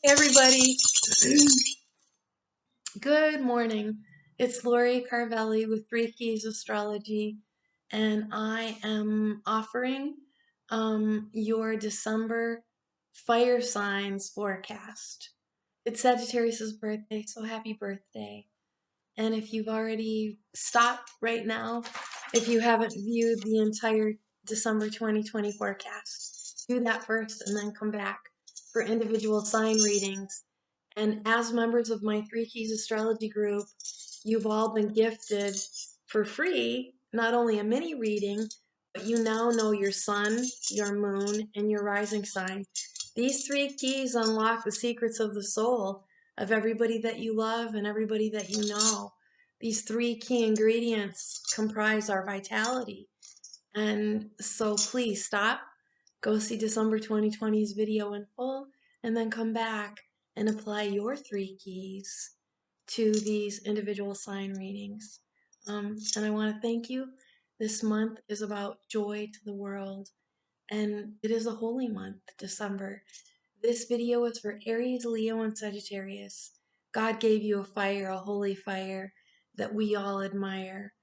Hey everybody, good morning. It's Lori Carvelli with Three Keys Astrology, and I am offering your December fire signs forecast. It's Sagittarius' birthday, so happy birthday. And if you've already stopped right now, if you haven't viewed the entire December 2020 forecast, do that first and then come back for individual sign readings. And as members of my Three Keys Astrology group, you've all been gifted for free, not only a mini reading, but you now know your sun, your moon, and your rising sign. These three keys unlock the secrets of the soul of everybody that you love and everybody that you know. These three key ingredients comprise our vitality. And so please stop, go see December 2020's video in full, and then come back and apply your three keys to these individual sign readings. And I want to thank you. This month is about joy to the world, and it is a holy month, December. This video is for Aries, Leo, and Sagittarius. God gave you a fire, a holy fire that we all admire.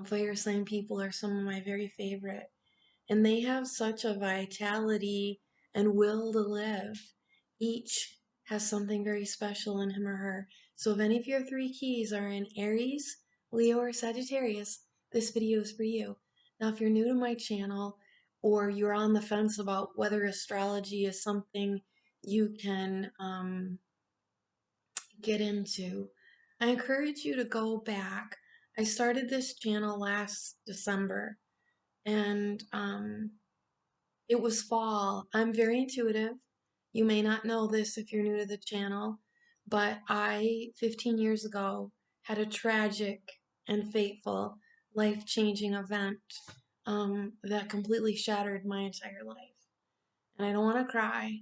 Fire sign people are some of my very favorite. And they have such a vitality and will to live. Each has something very special in him or her. So if any of your three keys are in Aries, Leo, or Sagittarius, this video is for you. Now, if you're new to my channel or you're on the fence about whether astrology is something you can get into, I encourage you to go back. I started this channel last December, and it was fall. I'm very intuitive. You may not know this if you're new to the channel, but I, 15 years ago, had a tragic and fateful, life-changing event that completely shattered my entire life. And I don't want to cry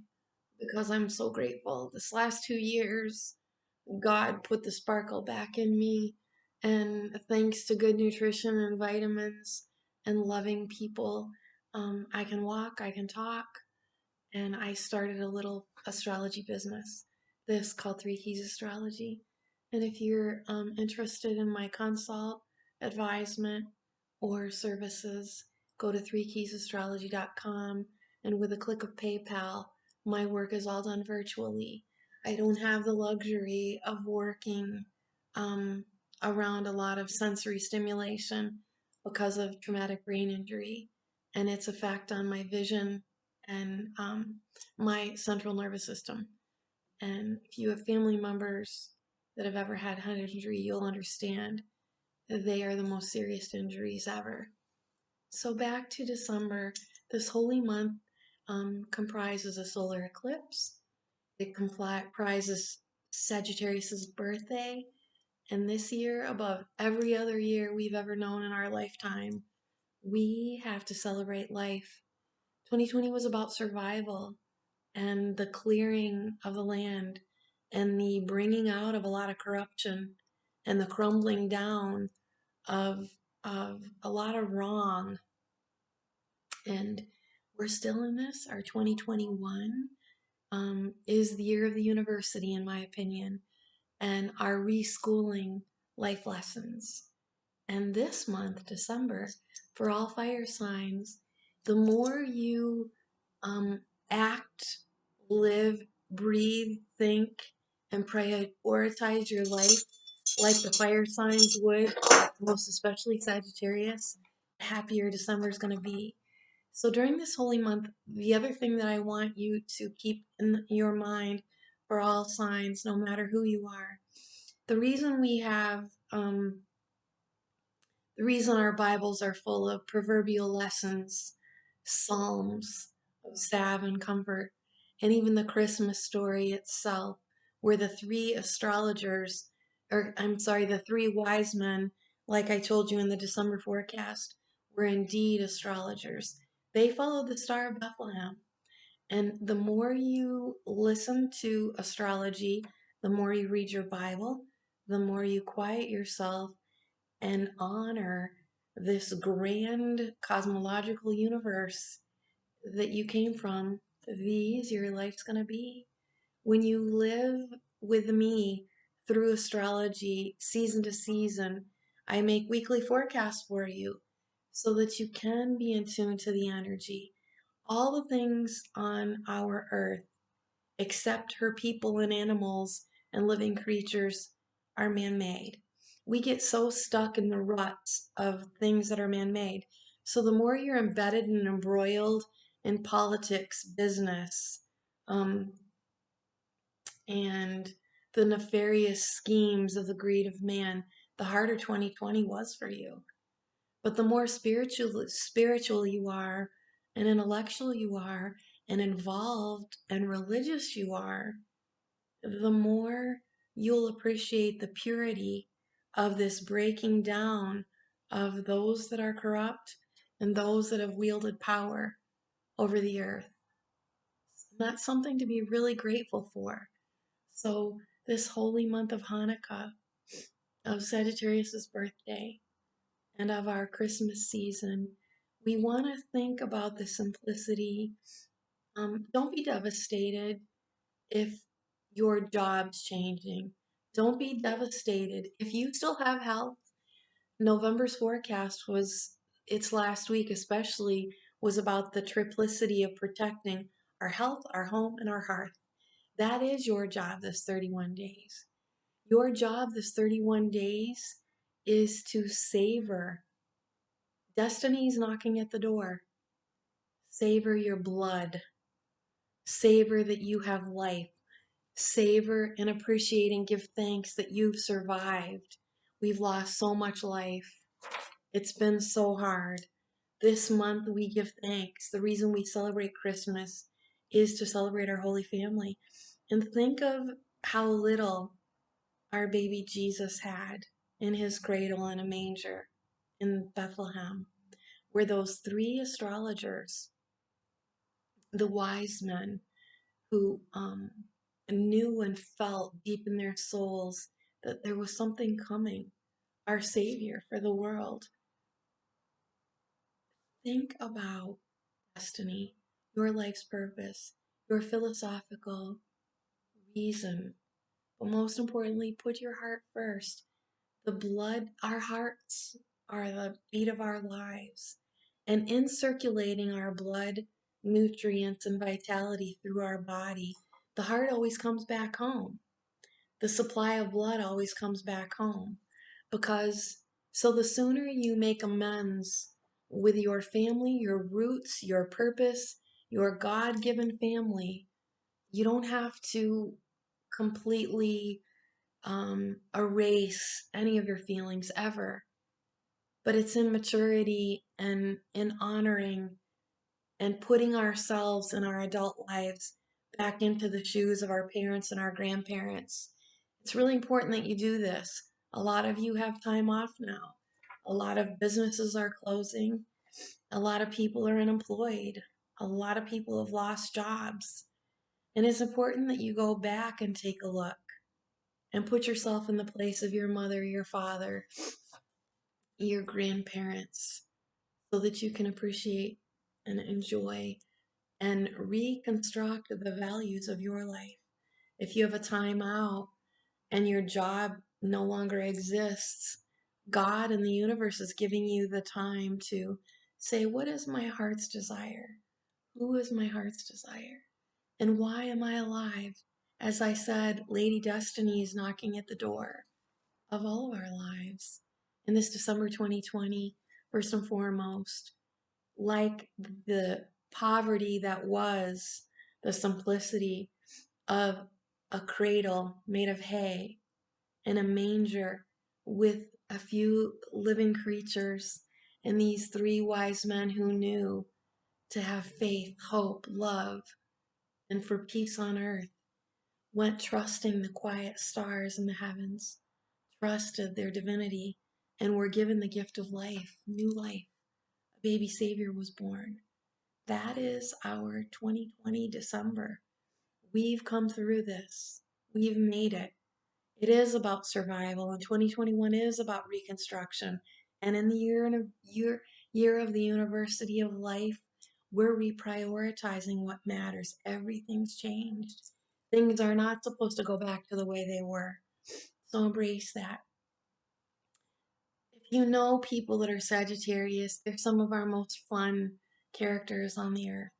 because I'm so grateful. This last 2 years, God put the sparkle back in me, and thanks to good nutrition and vitamins and loving people, I can walk, I can talk, and I started a little astrology business. This called Three Keys Astrology. And if you're interested in my consult, advisement, or services, go to threekeysastrology.com, and with a click of PayPal, my work is all done virtually. I don't have the luxury of working around a lot of sensory stimulation because of traumatic brain injury and its effect on my vision and my central nervous system. And if you have family members that have ever had head injury, you'll understand that they are the most serious injuries ever. So back to December, this holy month comprises a solar eclipse. It comprises Sagittarius' birthday, and this year, above every other year we've ever known in our lifetime, we have to celebrate life. 2020 was about survival and the clearing of the land and the bringing out of a lot of corruption and the crumbling down of, of a lot of wrong. And we're still in this. Our 2021 is the year of the university, in my opinion, and our reschooling life lessons. And this month, December, for all fire signs, the more you act, live, breathe, think, and prioritize your life like the fire signs would, most especially Sagittarius, the happier December is going to be. So during this holy month, the other thing that I want you to keep in your mind for all signs, no matter who you are, the reason we have the reason our Bibles are full of proverbial lessons, psalms of salve and comfort, and even the Christmas story itself, where the three astrologers, or I'm sorry, the three wise men, like I told you in the December forecast, were indeed astrologers. They followed the Star of Bethlehem. And the more you listen to astrology, the more you read your Bible, the more you quiet yourself and honor this grand cosmological universe that you came from, the easier life's going to be. When you live with me through astrology, season to season, I make weekly forecasts for you so that you can be in tune to the energy. All the things on our earth, except her people and animals and living creatures, are man made. We get so stuck in the ruts of things that are man made. So the more you're embedded and embroiled in politics, business, um, and the nefarious schemes of the greed of man, the harder 2020 was for you. But the more spiritual you are, and intellectual you are, and involved and religious you are, the more you'll appreciate the purity of this breaking down of those that are corrupt and those that have wielded power over the earth. That's something to be really grateful for. So, this holy month of Hanukkah, of Sagittarius's birthday, and of our Christmas season, we want to think about the simplicity. Don't be devastated if your job's changing. Don't be devastated if you still have health. November's forecast was, its last week especially, was about the triplicity of protecting our health, our home, and our hearth. That is your job this 31 days. Your job this 31 days is to savor. Destiny's knocking at the door. Savor your blood. Savor that you have life. Savor and appreciate and give thanks that you've survived. We've lost so much life. It's been so hard. This month we give thanks. The reason we celebrate Christmas is to celebrate our Holy Family. And think of how little our baby Jesus had in his cradle in a manger in Bethlehem, where those three astrologers, the wise men who knew and felt deep in their souls that there was something coming, our Savior for the world. Think about destiny, your life's purpose, your philosophical reason, but most importantly, put your heart first. The blood, our hearts are the beat of our lives. And in circulating our blood, nutrients, and vitality through our body, the heart always comes back home. The supply of blood always comes back home. Because, so the sooner you make amends with your family, your roots, your purpose, your God given family, you don't have to completely erase any of your feelings ever. But it's in maturity and in honoring and putting ourselves in our adult lives back into the shoes of our parents and our grandparents. It's really important that you do this. A lot of you have time off now. A lot of businesses are closing. A lot of people are unemployed. A lot of people have lost jobs. And it's important that you go back and take a look and put yourself in the place of your mother, your father, your grandparents, so that you can appreciate and enjoy and reconstruct the values of your life. If you have a time out and your job no longer exists, God and the universe is giving you the time to say, what is my heart's desire? Who is my heart's desire? And why am I alive? As I said, Lady Destiny is knocking at the door of all of our lives in this December 2020, first and foremost. Like the poverty that was the simplicity of a cradle made of hay and a manger with a few living creatures and these three wise men who knew to have faith, hope, love, and for peace on earth, went trusting the quiet stars in the heavens, trusted their divinity, and were given the gift of life, new life. A baby Savior was born. That is our 2020 December. We've come through this. We've made it. It is about survival, and 2021 is about reconstruction. And in the year of the University of Life, we're reprioritizing what matters. Everything's changed. Things are not supposed to go back to the way they were. So embrace that. If you know people that are Sagittarius, they're some of our most fun characters on the earth.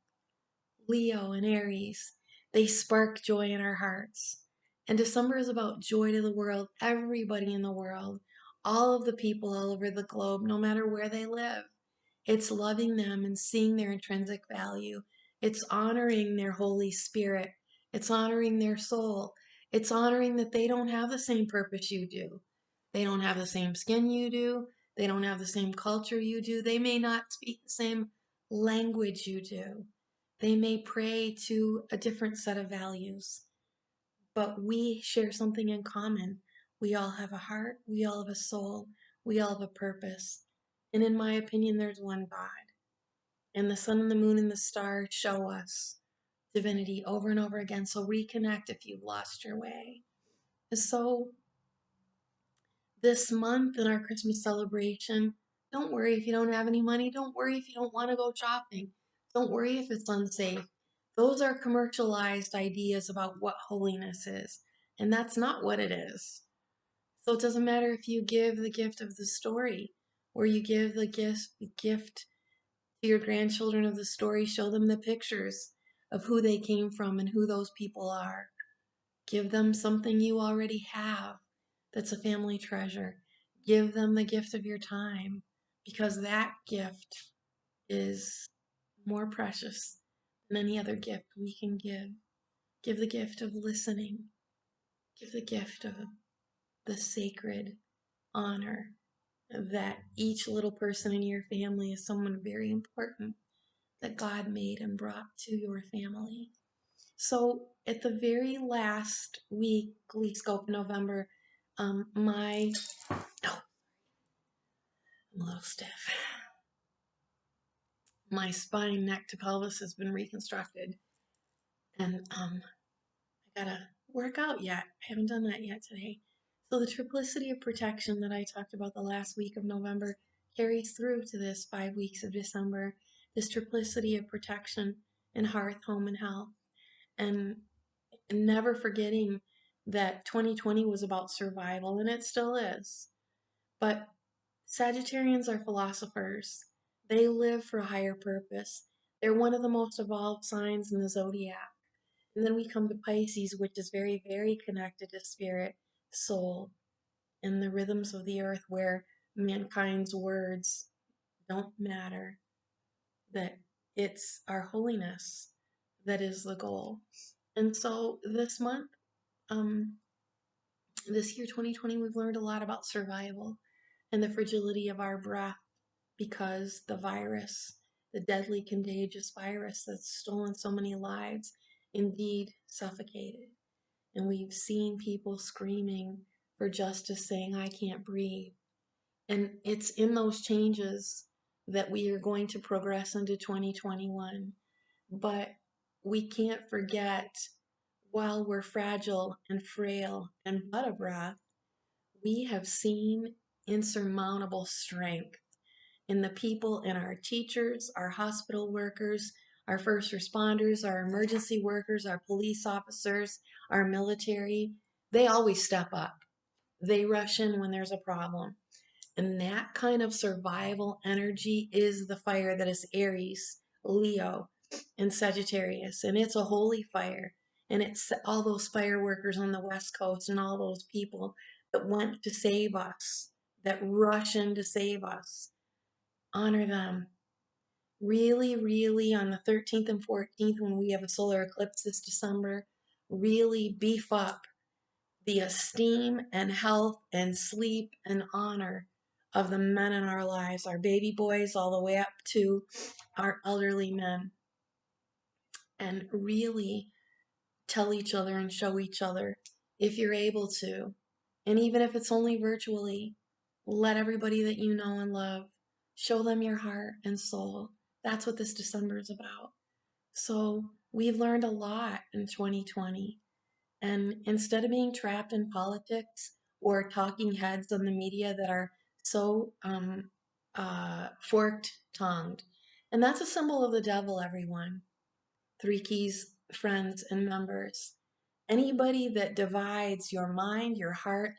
Leo and Aries, they spark joy in our hearts. And December is about joy to the world, everybody in the world, all of the people all over the globe, no matter where they live. It's loving them and seeing their intrinsic value. It's honoring their Holy Spirit. It's honoring their soul. It's honoring that they don't have the same purpose you do. They don't have the same skin you do. They don't have the same culture you do. They may not speak the same language you do. They may pray to a different set of values, but we share something in common. We all have a heart. We all have a soul. We all have a purpose. And in my opinion, there's one God. And the sun and the moon and the stars show us divinity over and over again. So reconnect if you've lost your way. So this month in our Christmas celebration, don't worry if you don't have any money. Don't worry if you don't want to go shopping. Don't worry if it's unsafe. Those are commercialized ideas about what holiness is. And that's not what it is. So it doesn't matter if you give the gift of the story or you give the gift to your grandchildren of the story, show them the pictures of who they came from and who those people are. Give them something you already have that's a family treasure. Give them the gift of your time because that gift is more precious than any other gift we can give. Give the gift of listening. Give the gift of the sacred honor that each little person in your family is someone very important that God made and brought to your family. So at the very last weekly scope in November, my oh, I'm a little stiff. My spine, neck to pelvis has been reconstructed, and I gotta work out yet. I haven't done that yet today. So the triplicity of protection that I talked about the last week of November carries through to this 5 weeks of December. This triplicity of protection in hearth, home, and health, and never forgetting that 2020 was about survival, and it still is. But Sagittarians are philosophers. They live for a higher purpose. They're one of the most evolved signs in the zodiac. And then we come to Pisces, which is very, very connected to spirit, soul, and the rhythms of the earth where mankind's words don't matter, that it's our holiness that is the goal. And so this month, um, this year 2020, we've learned a lot about survival and the fragility of our breath because the virus, the deadly contagious virus that's stolen so many lives, indeed suffocated. And we've seen people screaming for justice, saying, I can't breathe. And it's in those changes that we are going to progress into 2021. But we can't forget, while we're fragile and frail and but a breath, we have seen insurmountable strength in the people, in our teachers, our hospital workers, our first responders, our emergency workers, our police officers, our military. They always step up. They rush in when there's a problem. And that kind of survival energy is the fire that is Aries, Leo, and Sagittarius. And it's a holy fire. And it's all those fireworkers on the West Coast and all those people that want to save us, that rush in to save us. Honor them. Really, really, on the 13th and 14th, when we have a solar eclipse this December, really beef up the esteem and health and sleep and honor of the men in our lives, our baby boys, all the way up to our elderly men, and really tell each other and show each other if you're able to. And even if it's only virtually, let everybody that you know and love show them your heart and soul. That's what this December is about. So we've learned a lot in 2020. And instead of being trapped in politics or talking heads on the media that are so forked tongued, and that's a symbol of the devil, everyone. Three keys, friends, and members. Anybody that divides your mind, your heart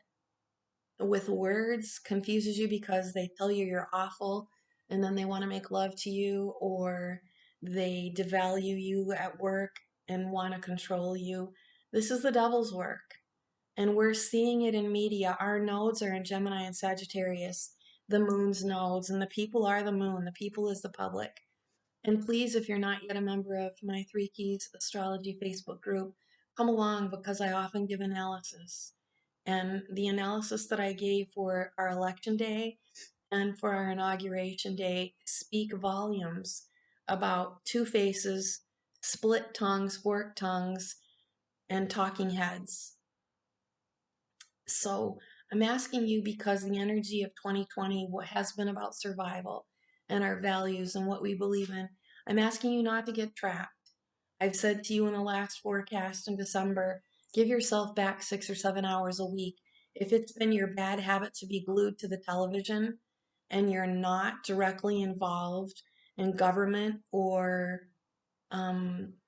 with words confuses you because they tell you you're awful and then they want to make love to you, or they devalue you at work and want to control you. This is the devil's work. And we're seeing it in media. Our nodes are in Gemini and Sagittarius, the moon's nodes, and the people are the moon. The people is the public. And please, if you're not yet a member of my Three Keys Astrology Facebook group, come along because I often give analysis. And the analysis that I gave for our election day and for our inauguration day speak volumes about two faces, split tongues, forked tongues, and talking heads. So I'm asking you because the energy of 2020 what has been about survival and our values and what we believe in. I'm asking you not to get trapped. I've said to you in the last forecast in December, give yourself back 6 or 7 hours a week. If it's been your bad habit to be glued to the television and you're not directly involved in government or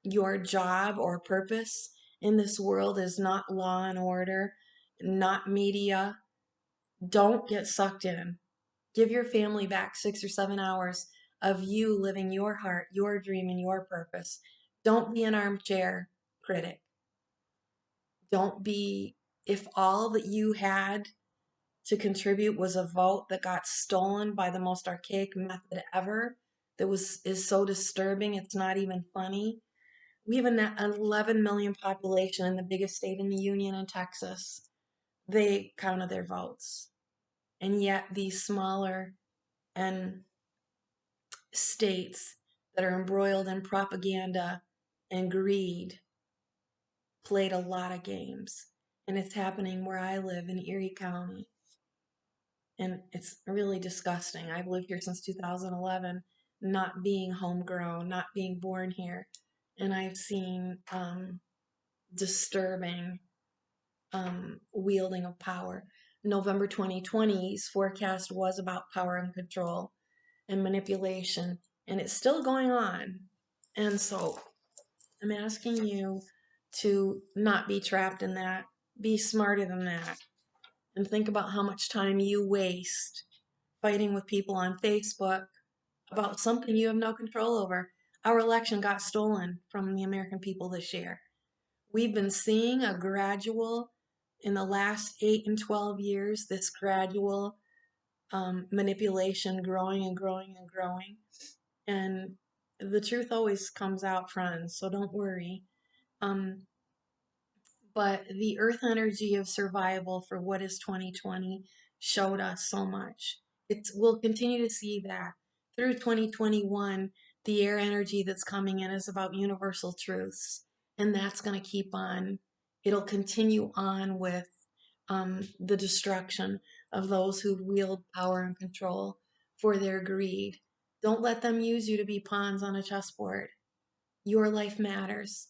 your job or purpose in this world is not law and order, not media, don't get sucked in. Give your family back 6 or 7 hours of you living your heart, your dream, and your purpose. Don't be an armchair critic. Don't be, if all that you had to contribute was a vote that got stolen by the most archaic method ever, that is so disturbing, it's not even funny. We have an 11 million population in the biggest state in the union in Texas. They counted their votes. And yet these smaller and states that are embroiled in propaganda and greed played a lot of games. And it's happening where I live in Erie County. And it's really disgusting. I've lived here since 2011, not being homegrown, not being born here. And I've seen disturbing wielding of power. November 2020's forecast was about power and control and manipulation, and it's still going on. And so I'm asking you to not be trapped in that, be smarter than that, and think about how much time you waste fighting with people on Facebook about something you have no control over. Our election got stolen from the American people this year. We've been seeing a gradual, in the last 8 and 12 years, this gradual manipulation growing and growing and growing. And the truth always comes out, friends, so don't worry. Um, but the earth energy of survival for what is 2020 showed us so much. We'll continue to see that through 2021. The air energy that's coming in is about universal truths, and that's going to keep on. It'll continue on with the destruction of those who wield power and control for their greed. Don't let them use you to be pawns on a chessboard. Your life matters.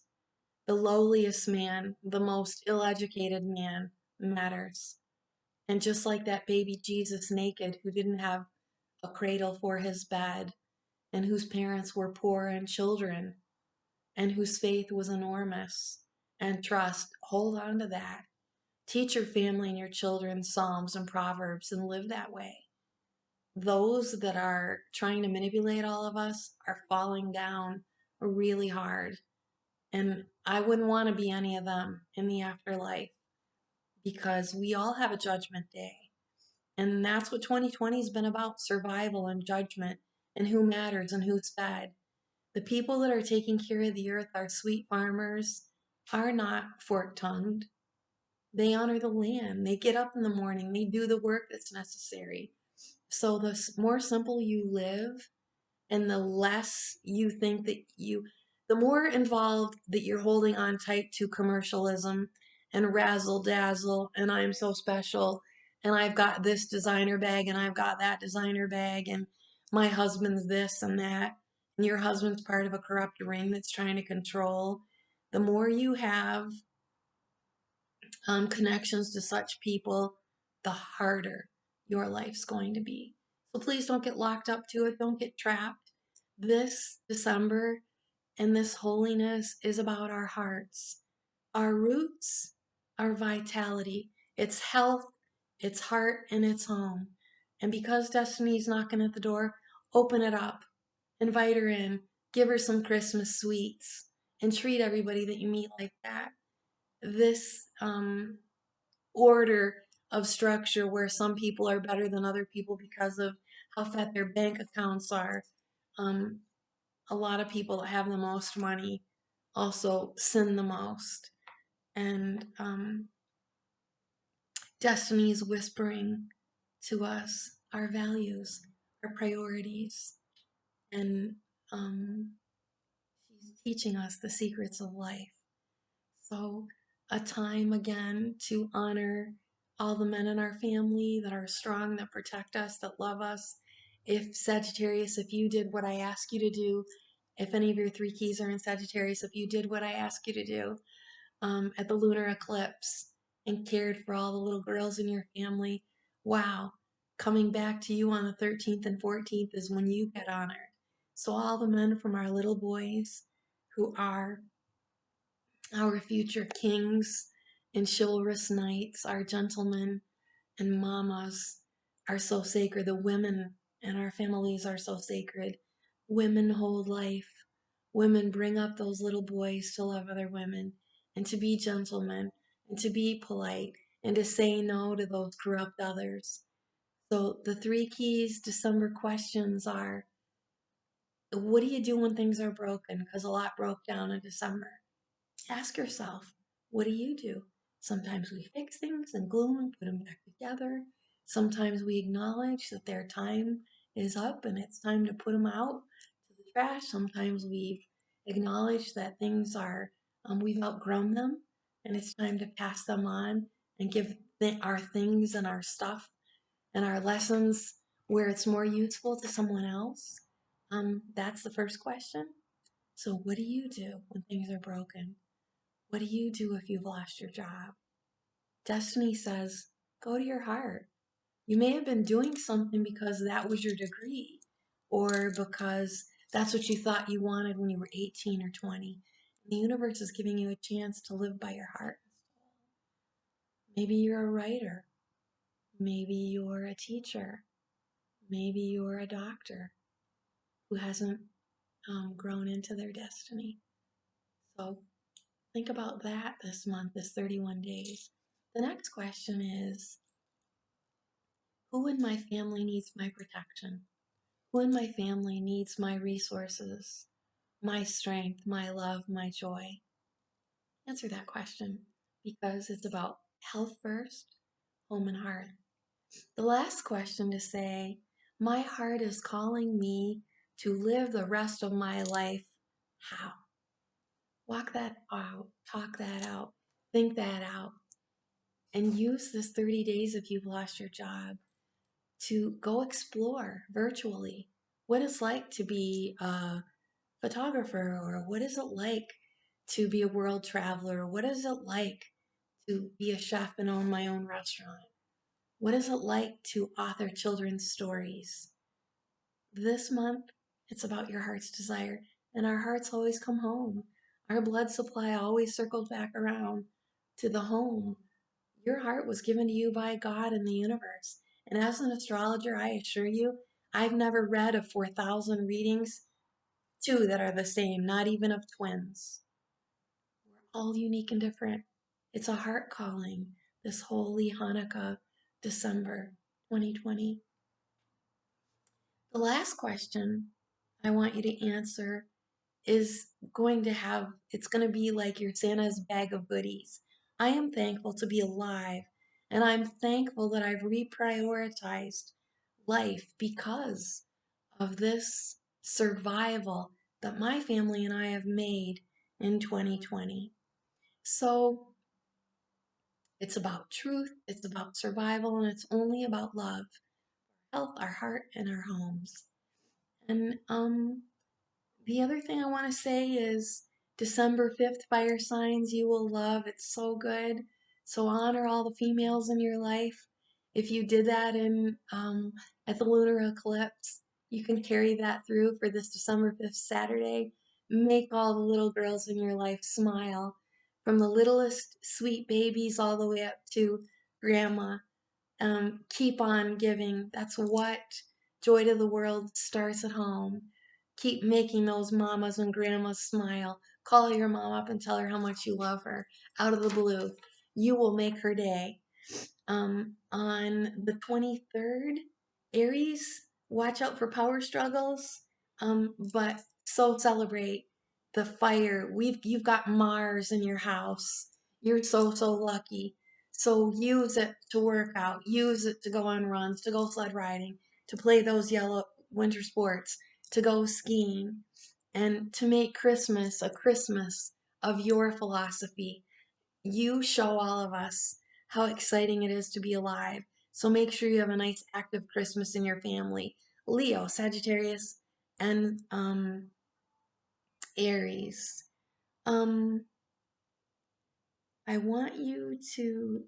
The lowliest man, the most ill-educated man matters. And just like that baby Jesus naked who didn't have a cradle for his bed and whose parents were poor and children and whose faith was enormous and trust, hold on to that. Teach your family and your children Psalms and Proverbs and live that way. Those that are trying to manipulate all of us are falling down really hard. And I wouldn't want to be any of them in the afterlife because we all have a judgment day. And that's what 2020 has been about, survival and judgment and who matters and who's fed. The people that are taking care of the earth, our sweet farmers, are not fork-tongued. They honor the land. They get up in the morning. They do the work that's necessary. So the more simple you live, and the less you think that the more involved that you're holding on tight to commercialism and razzle dazzle, and I'm so special, and I've got this designer bag, and I've got that designer bag, and my husband's this and that, and your husband's part of a corrupt ring that's trying to control. The more you have connections to such people, the harder your life's going to be. So please don't get locked up to it. Don't get trapped. This December and this holiness is about our hearts. Our roots are vitality. It's health, it's heart, and it's home. And because Destiny's knocking at the door, open it up, invite her in, give her some Christmas sweets, and treat everybody that you meet like that. This order of structure where some people are better than other people because of how fat their bank accounts are. Um, a lot of people that have the most money also sin the most. And Destiny is whispering to us our values, our priorities, and she's teaching us the secrets of life. So, a time again to honor all the men in our family that are strong, that protect us, that love us. If Sagittarius, if you did what I ask you to do, if any of your three keys are in Sagittarius, if you did what I ask you to do at the lunar eclipse and cared for all the little girls in your family, wow, coming back to you on the 13th and 14th is when you get honored. So, all the men from our little boys who are our future kings and chivalrous knights, our gentlemen and mamas are so sacred. The women in our families are so sacred. Women hold life. Women bring up those little boys to love other women and to be gentlemen and to be polite and to say no to those corrupt others. So the three keys December questions are, what do you do when things are broken? Because a lot broke down in December. Ask yourself, what do you do? Sometimes we fix things and glue them and put them back together. Sometimes we acknowledge that their time is up and it's time to put them out to the trash. Sometimes we acknowledge that things are, we've outgrown them and it's time to pass them on and give our things and our stuff and our lessons where it's more useful to someone else. That's the first question. So, what do you do when things are broken? What do you do if you've lost your job? Destiny says, go to your heart. You may have been doing something because that was your degree or because that's what you thought you wanted when you were 18 or 20. The universe is giving you a chance to live by your heart. Maybe you're a writer. Maybe you're a teacher. Maybe you're a doctor who hasn't grown into their destiny. So think about that this month, this 31 days. The next question is, who in my family needs my protection? Who in my family needs my resources, my strength, my love, my joy? Answer that question because it's about health first, home and heart. The last question to say, my heart is calling me to live the rest of my life. How? Walk that out, talk that out, think that out, and use this 30 days if you've lost your job to go explore virtually what it's like to be a photographer, or what is it like to be a world traveler? What is it like to be a chef and own my own restaurant? What is it like to author children's stories? This month, it's about your heart's desire, and our hearts always come home. Our blood supply always circles back around to the home. Your heart was given to you by God and the universe. And as an astrologer, I assure you, I've never read of 4,000 readings, two that are the same, not even of twins. We're all unique and different. It's a heart calling, this holy Hanukkah, December 2020. The last question I want you to answer is it's going to be like your Santa's bag of goodies. I am thankful to be alive, and I'm thankful that I've reprioritized life because of this survival that my family and I have made in 2020. So it's about truth, it's about survival, and it's only about love, health, our heart, and our homes. And the other thing I want to say is December 5th, fire signs you will love. It's so good. So honor all the females in your life. If you did that in at the lunar eclipse, you can carry that through for this December 5th Saturday. Make all the little girls in your life smile from the littlest sweet babies all the way up to grandma. Keep on giving. That's what Joy to the World starts at home. Keep making those mamas and grandmas smile. Call your mom up and tell her how much you love her out of the blue. You will make her day. On the 23rd, Aries, watch out for power struggles. But so celebrate the fire. You've got Mars in your house. You're so lucky. So use it to work out. Use it to go on runs, to go sled riding, to play those yellow winter sports, to go skiing, and to make Christmas a Christmas of your philosophy. You show all of us how exciting it is to be alive. So make sure you have a nice active Christmas in your family. Leo, Sagittarius, and Aries. Um, I want you to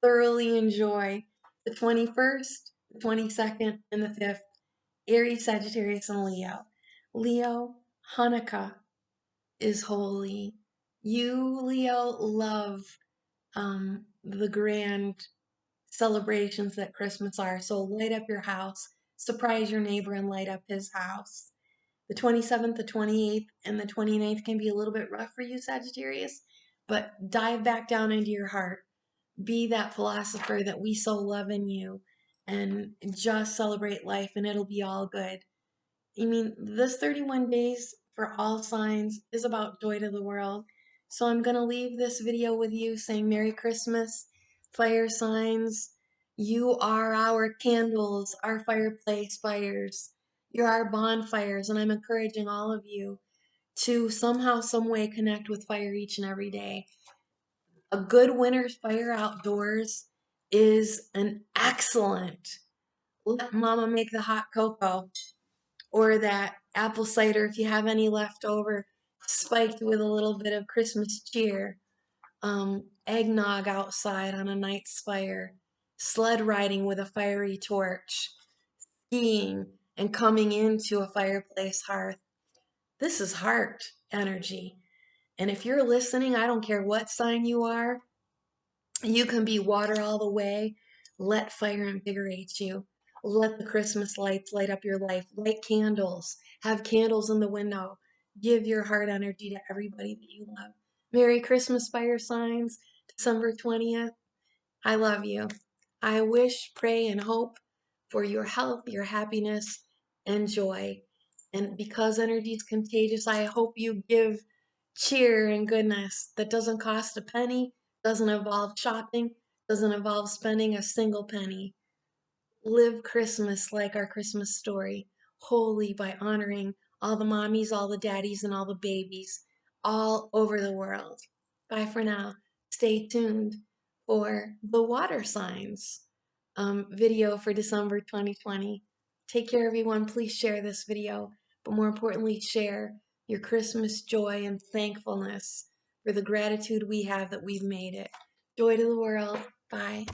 thoroughly enjoy the 21st, the 22nd, and the 5th. Aries, Sagittarius, and Leo. Leo, Hanukkah is holy. You, Leo, love the grand celebrations that Christmas are. So light up your house, surprise your neighbor and light up his house. The 27th, the 28th, and the 29th can be a little bit rough for you, Sagittarius, but dive back down into your heart. Be that philosopher that we so love in you and just celebrate life and it'll be all good. I mean, this 31 days for all signs is about joy to the world. So I'm going to leave this video with you saying Merry Christmas, fire signs. You are our candles, our fireplace fires. You're our bonfires, and I'm encouraging all of you to somehow, some way connect with fire each and every day. A good winter's fire outdoors is an excellent. Let mama make the hot cocoa or that apple cider if you have any left over, spiked with a little bit of Christmas cheer, eggnog outside on a night's fire, sled riding with a fiery torch, skiing, and coming into a fireplace hearth. This is heart energy. And if you're listening, I don't care what sign you are, you can be water all the way. Let fire invigorate you. Let the Christmas lights light up your life. Light candles. Have candles in the window. Give your heart energy to everybody that you love. Merry Christmas, fire signs. December 20th. I love you. I wish, pray, and hope for your health, your happiness, and joy. And because energy is contagious, I hope you give cheer and goodness that doesn't cost a penny, doesn't involve shopping, doesn't involve spending a single penny. Live Christmas like our Christmas story, wholly by honoring all the mommies, all the daddies, and all the babies all over the world. Bye for now. Stay tuned for the water signs video for December 2020. Take care, everyone. Please share this video, but more importantly, share your Christmas joy and thankfulness for the gratitude we have that we've made it. Joy to the world. Bye.